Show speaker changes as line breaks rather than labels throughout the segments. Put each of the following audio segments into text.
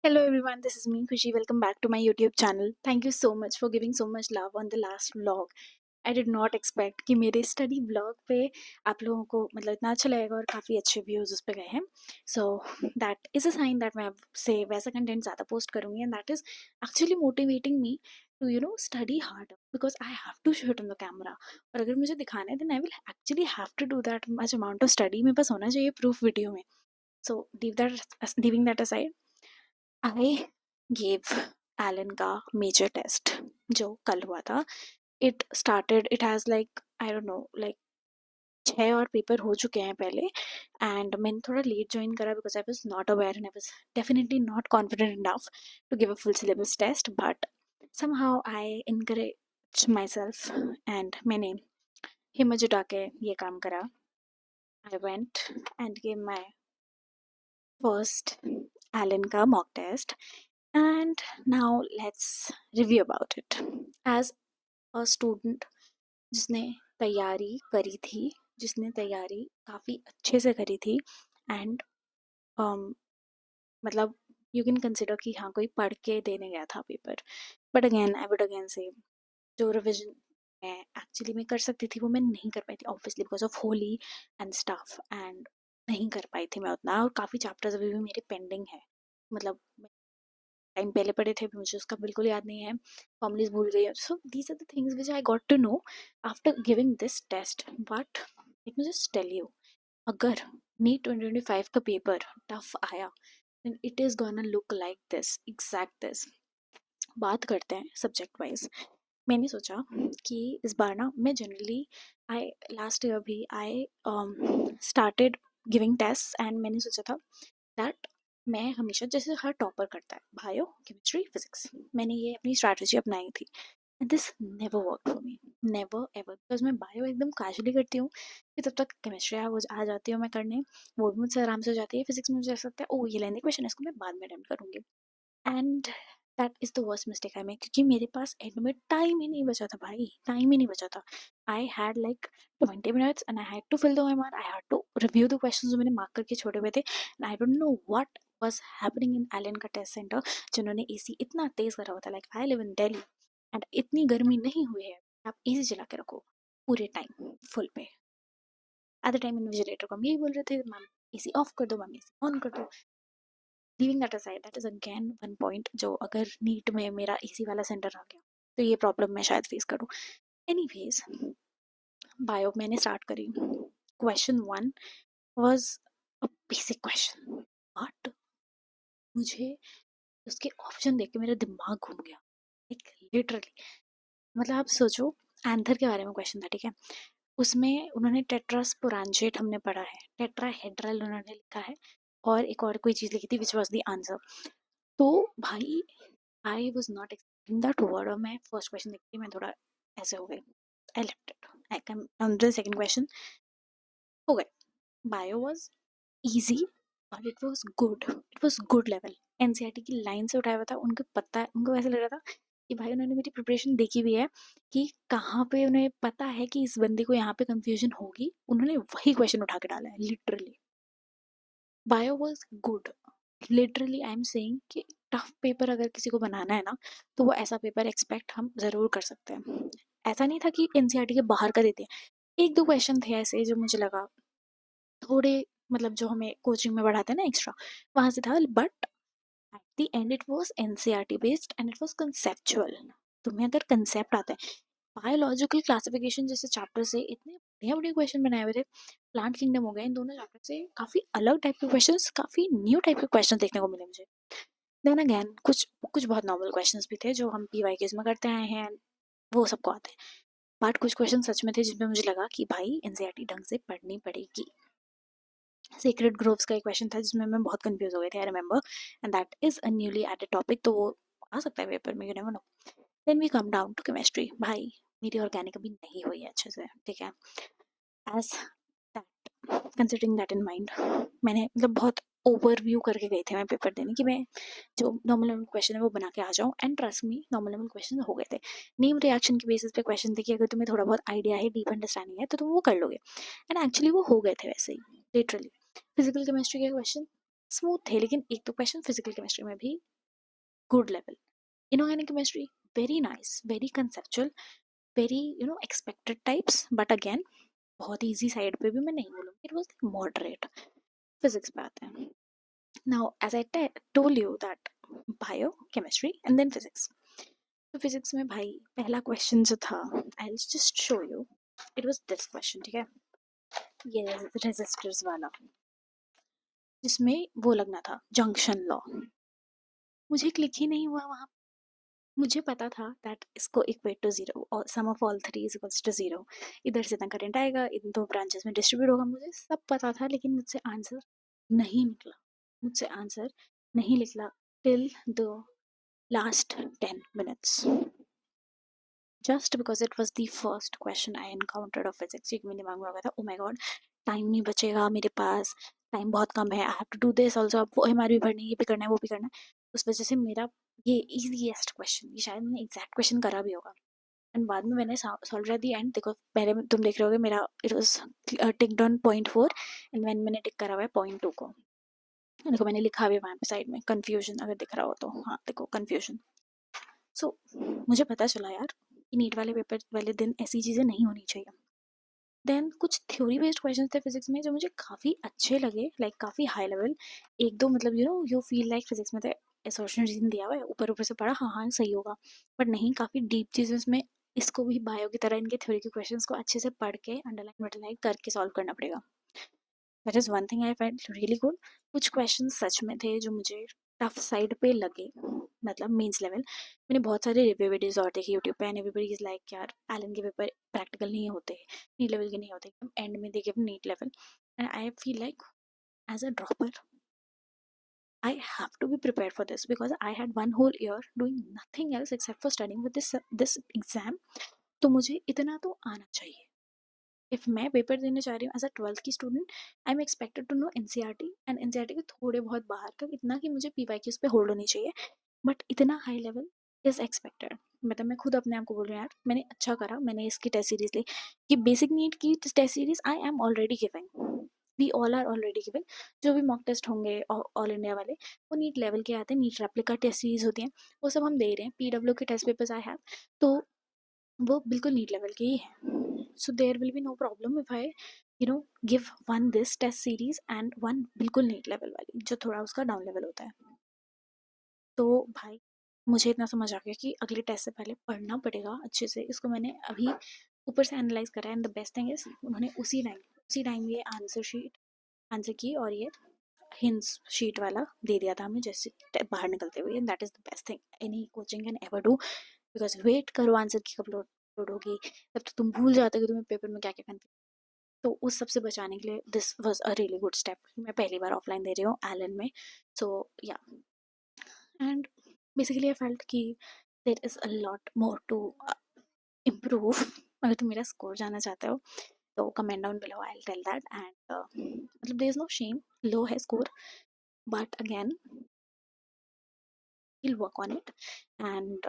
Hello everyone, this is me Khushi. Welcome back to my YouTube channel. Thank you so much for giving so much love on the last vlog. I did not expect कि मेरे study vlog पे आप लोगों को मतलब इतना अच्छा लगेगा और काफ़ी अच्छे व्यूज़ उस पे गए हैं. So that is a sign that मैं अब से वैसा कंटेंट ज़्यादा पोस्ट करूँगी and that is actually motivating me to study hard because I have to show it on the camera. और अगर मुझे दिखाना है then I will actually have to do that much amount of study. मेरे पास होना चाहिए प्रूफ वीडियो में. So leaving that aside, I gave Allen का मेजर टेस्ट जो कल हुआ था. It has like I don't know like 6 और पेपर हो चुके हैं पहले. एंड मैंने थोड़ा लेट ज्वाइन करा because I was not aware and I was definitely not confident enough to give a full syllabus test. But somehow I encourage myself and मैंने हिम्मत जुटा के ये काम करा. I went and give my first Allen का mock test. And now let's review about it. As a student जिसने तैयारी करी थी, जिसने तैयारी काफ़ी अच्छे से करी थी एंड मतलब यू कैन कंसिडर कि हाँ कोई पढ़ के देने गया था paper. But again I would again से जो रिविजन मैं एक्चुअली में कर सकती थी वो मैं नहीं कर पाई थी obviously because of Holi and stuff. And नहीं कर पाई थी मैं उतना और काफ़ी चैप्टर्स अभी भी मेरे पेंडिंग है. मतलब टाइम पहले पढ़े थे मुझे उसका बिल्कुल याद नहीं है, फॉर्मूलीज भूल गई. So these are the things which I got to know after giving this test. But let me just tell you, अगर नीट 2025 का पेपर टफ आया then it is gonna look like this, exact this. बात करते हैं subject wise. मैंने सोचा कि इस बार ना मैं जनरली आई लास्ट ईयर भी I started giving test and मैंने सोचा था दैट मैं हमेशा जैसे हर टॉपर करता है बायो केमिस्ट्री फिजिक्स, मैंने ये अपनी स्ट्रैटेजी अपनाई थी. This never work for me, never ever. Because मैं बायो एकदम कैजुअली करती हूँ कि तब तक केमिस्ट्री आ जाती हूँ मैं करने, वो भी मुझसे आराम से हो जाती है. फिजिक्स में मुझे ऐसा लगता है ओ ये लेंदी क्वेश्चन है इसको मैं बाद में अटेम्प्ट करूँगी. And that is the worst mistake I make क्योंकि मेरे पास एंड में टाइम ही नहीं बचा था भाई, टाइम ही नहीं बचा था. I had like 20 minutes and I had to fill the OMR, I had to review the question जो मैंने मार्क करके छोड़े हुए थे. And I don't know what was happening in Allen का टेस्ट सेंटर जिन्होंने एसी इतना तेज करा हुआ था. Like I live in Delhi and इतनी गर्मी नहीं हुई है आप एसी चला के रखो पूरे टाइम फुल पे. एट द टाइम इन्विजिलेटर को हम यही बोल रहे थे मैम एसी ऑफ कर दो, मैम एसी ऑन कर दो. Leaving that aside, that is again one point जो अगर नीट में मेरा एसी वाला सेंटर आ गया तो ये प्रॉब्लम मैं शायद फेस करूँ. एनीवेज बायो मैंने स्टार्ट करी. Question 1 was a basic question but मुझे उसके ऑप्शन देख के मेरा दिमाग घूम गया. एक लिटरली मतलब आप सोचो एंथर के बारे में क्वेश्चन था, ठीक है. उसमें उन्होंने टेट्रास्पोरांजेट हमने पढ़ा है, टेट्राहेड्रल उन्होंने लिखा है और एक और कोई चीज़ लिखी थी विच वॉज द आंसर. तो भाई आई was not expecting that word और मैं फर्स्ट क्वेश्चन देखती मैं थोड़ा ऐसे हो गई. I left it. I came on the second question हो गए. Bio was easy but it was good level. NCERT की लाइन से उठाया हुआ था. उनको पता है, उनको ऐसा लग रहा था कि भाई उन्होंने मेरी प्रिपरेशन देखी भी है कि कहाँ पे उन्हें पता है कि इस बंदी को यहाँ पे कंफ्यूजन होगी, उन्होंने वही क्वेश्चन उठा के डाला है literally. Bio was good. Literally I am saying कि टफ पेपर अगर किसी को बनाना है ना तो वो ऐसा पेपर एक्सपेक्ट हम ज़रूर कर सकते हैं. ऐसा नहीं था कि एनसीईआरटी के बाहर का देते हैं. एक दो क्वेश्चन थे ऐसे जो मुझे लगा थोड़े मतलब जो हमें कोचिंग में पढ़ाते हैं ना एक्स्ट्रा वहाँ से था. But at the end it was NCERT based and it was conceptual. तुम्हें अगर कंसेप्ट आता है बायोलॉजिकल क्लासिफिकेशन जैसे चैप्टर से इतने बढ़िया बढ़िया क्वेश्चन बनाए हुए थे. प्लांट किंगडम हो गए, इन दोनों चैप्टर से काफ़ी अलग टाइप के क्वेश्चंस, काफ़ी न्यू टाइप के क्वेश्चन देखने को मिले मुझे. देन अगेन कुछ कुछ बहुत नॉर्मल क्वेश्चंस भी थे जो हम पीवाईक्यूज में करते आए हैं, वो सबको आते हैं. बट कुछ क्वेश्चन सच में थे जिसमें मुझे लगा कि भाई एनसीईआरटी ढंग से पढ़नी पड़ेगी. सीक्रेट ग्रोव्स का एक क्वेश्चन था जिसमें मैं बहुत कंफ्यूज हो गई थी, I remember. And that is a newly added topic तो वो आ सकता है पेपर में, you never know. Then we come down to chemistry. भाई मेरी ऑर्गेनिक अभी नहीं हुई है अच्छे से, ठीक है. As that considering that in mind मैंने मतलब बहुत ओवरव्यू करके गई थी मैं पेपर देने कि मैं जो नॉर्मल नॉर्मल क्वेश्चन है वो बना के आ जाऊँ. And trust me normal normal question हो गए थे. नेम रिएक्शन के बेसिस पे क्वेश्चन थे कि अगर तुम्हें थोड़ा बहुत आइडिया है, डीप अंडरस्टैंडिंग है तो तुम वो कर लोगे. एंड एक्चुअली वो हो गए थे वैसे ही लिटरली. फिजिकल केमिस्ट्री के क्वेश्चन स्मूथ थे, लेकिन एक दो क्वेश्चन फिजिकल केमिस्ट्री में भी good level. Inorganic chemistry very nice, very conceptual, very expected types, but again बहुत ईजी साइड पे भी मैं नहीं बोलूँगी, इट वॉज मॉडरेट. फिजिक्स पे आते हैं. Now as I told you that bio chemistry and then physics. तो फिजिक्स में भाई पहला क्वेश्चन जो था, I will just show you, it was this question. ठीक है, ये रेजिस्टर्स वाला, जिसमें वो लगना था जंक्शन लॉ. मुझे क्लिक ही नहीं हुआ वहाँ. मुझे पता था दैट इसको इक्वेट टू जीरो और sum of all three is equals to zero. इधर से इतना करंट आएगा, इन दो ब्रांचेस में डिस्ट्रीब्यूट होगा, मुझे सब पता था, लेकिन मुझसे आंसर नहीं निकला. मुझसे आंसर नहीं निकला till the last 10 minutes, just because it was the first question I encountered of physics. क्योंकि मेरे दिमाग में आ गया था, ओ माय गॉड टाइम नहीं बचेगा मेरे पास, टाइम बहुत कम है, I have to do this also, अब वो एम आर भी भरनी है, ये भी करना है, वो भी करना है. उस वजह से मेरा ये इजीएस्ट क्वेश्चन, ये शायद मैंने एग्जैक्ट क्वेश्चन करा भी होगा. एंड बाद में मैंने सॉल्व एट दी एंड. देखो पहले तुम देख रहे होगे मेरा it was ticked on 0.4 and मैंने टिक करा हुआ है 0.2 को. देखो मैंने लिखा भी वहाँ पे साइड में कन्फ्यूजन, अगर दिख रहा हो तो. हाँ देखो कन्फ्यूजन. सो मुझे पता चला यार कि नीट वाले पेपर वाले दिन ऐसी चीज़ें नहीं होनी चाहिए. देन कुछ थ्योरी बेस्ड क्वेश्चन थे फिजिक्स में जो मुझे काफ़ी अच्छे लगे, लाइक काफ़ी हाई लेवल. एक दो मतलब यू फील लाइक फिजिक्स में तो एसोसिएशन रीजन दिया हुआ है, ऊपर ऊपर से पढ़ा, हाँ हाँ सही होगा, बट नहीं, काफ़ी डीप चीज़ें इसमें. इसको भी बायो की तरह इनके थ्योरी के क्वेश्चंस को अच्छे से पढ़ के अंडरलाइन वंडरलाइन करके सॉल्व करना पड़ेगा. That is one thing I find really good. कुछ क्वेश्चन सच में थे जो मुझे टफ साइड पे लगे, मतलब मीन्स लेवल. मैंने बहुत सारे रिव्यू वीडियोस और देखे यूट्यूब पे, एंड एवरीबॉडी इज लाइक यार एलन के पेपर प्रैक्टिकल नहीं होते, नीट लेवल के नहीं होते, एंड में they give NEET level. And I feel like as a dropper I have to be prepared for this because I had 1 whole year doing nothing else except for studying with this exam. तो मुझे इतना तो आना चाहिए. If मैं paper देने जा रही हूँ एज अ 12th की student, I am expected to know NCERT and NCERT के थोड़े बहुत बाहर का, इतना कि मुझे पीवाईक्यूज पे होल्ड होनी चाहिए, बट इतना हाई लेवल इज एक्सपेक्टेड. मतलब मैं खुद अपने आप को बोल रही हूँ यार मैंने अच्छा करा, मैंने इसकी टेस्ट सीरीज ली. कि बेसिक नीट की test series I am already giving, we all are already giving. जो भी मॉक टेस्ट होंगे ऑल इंडिया वाले, वो नीट लेवल के आते हैं, नीट रेप्लिका टेस्ट सीरीज होती हैं, वो सब हम दे रहे हैं. पीडब्ल्यू के टेस्ट पेपर्स आई हैव, तो वो बिल्कुल नीट लेवल के ही है. So there will be no problem if I give one this test series and one बिल्कुल नीट लेवल वाली जो थोड़ा उसका डाउन लेवल होता है. तो भाई मुझे इतना समझ आ गया कि अगले टेस्ट से पहले पढ़ना पड़ेगा अच्छे से. इसको मैंने अभी ऊपर से एनालाइज करा and the best thing is उन्होंने उसी टाइम ये आंसर की और ये हिंस शीट वाला दे दिया था हमें जैसे बाहर निकलते हुए. And that is the best thing any coaching can ever do, because wait करो आंसर की कब लोड होगी, तब तो तुम भूल जाते हो कि तुम्हें पेपर में क्या क्या करना. तो उस सब से बचाने के लिए this was a really good step. मैं पहली बार ऑफलाइन दे रही हूँ एलन में. So ya, and basically I felt कि there is a lot more to improve. अगर तुम मेरा स्कोर जानना चाहते हो तो comment down below, I will tell that. And मतलब there is no shame, low है score, but again we'll work on it. And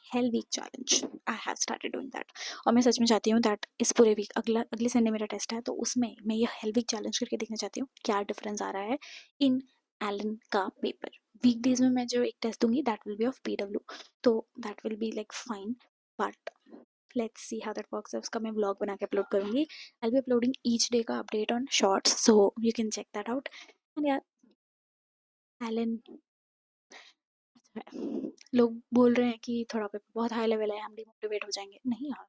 hell week challenge I have started doing that. और मैं सच में चाहती हूँ दैट इस पूरे वीक अगले संडे मेरा टेस्ट है, तो उसमें मैं ये हेल वीक चैलेंज करके देखना चाहती हूँ क्या डिफरेंस आ रहा है इन एलन का पेपर. वीकडेज में मैं जो एक टेस्ट दूंगी that will be of PW, तो that will be like fine, but let's see how that works. उसका मैं ब्लॉग बना के अपलोड करूंगी. I be uploading each day का update on shorts, so you can check that out. And यार एलन लोग बोल रहे हैं कि थोड़ा पेपर बहुत हाई लेवल है, हम डिमोटिवेट हो जाएंगे. नहीं यार,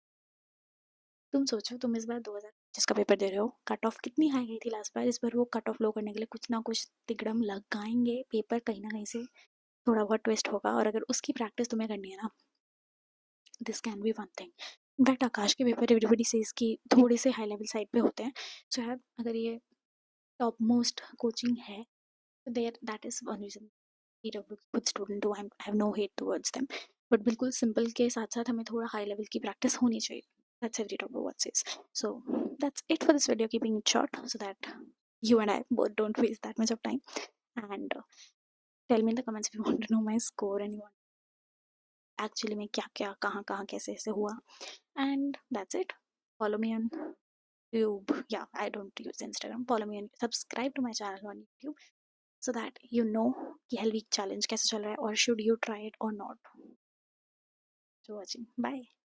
तुम सोचो तुम इस बार 2025 का पेपर दे रहे हो, कट ऑफ कितनी हाई गई थी लास्ट बार. इस बार वो कट ऑफ लो करने के लिए कुछ ना कुछ तिगड़म लगाएंगे, पेपर कहीं ना कहीं से थोड़ा बहुत ट्विस्ट होगा. और अगर उसकी प्रैक्टिस तुम्हें करनी है ना, this can be one thing. In fact Aakash के पेपर एवरीबडी सेज कि थोड़े से हाई लेवल साइड पे होते हैं. सो यार अगर ये टॉप मोस्ट कोचिंग है, there that is one reason. खुद स्टूडेंट हूँ, I have no hate towards them, but बिल्कुल सिंपल के साथ साथ हमें थोड़ा हाई लेवल की प्रैक्टिस होनी चाहिए. That's every top what says. So that's it for this video, keeping it short so that you and I both don't waste that much of time. And tell me in the comments if you want to know my score and you want actually में क्या क्या कहाँ कहाँ कैसे ऐसे हुआ. And that's it. Follow me on YouTube. Yeah, I don't use Instagram. Follow me and subscribe to my channel on YouTube. So that you know कि hello week challenge कैसे चल रहा है और शुड यू ट्राई इट और not. So watching. Bye.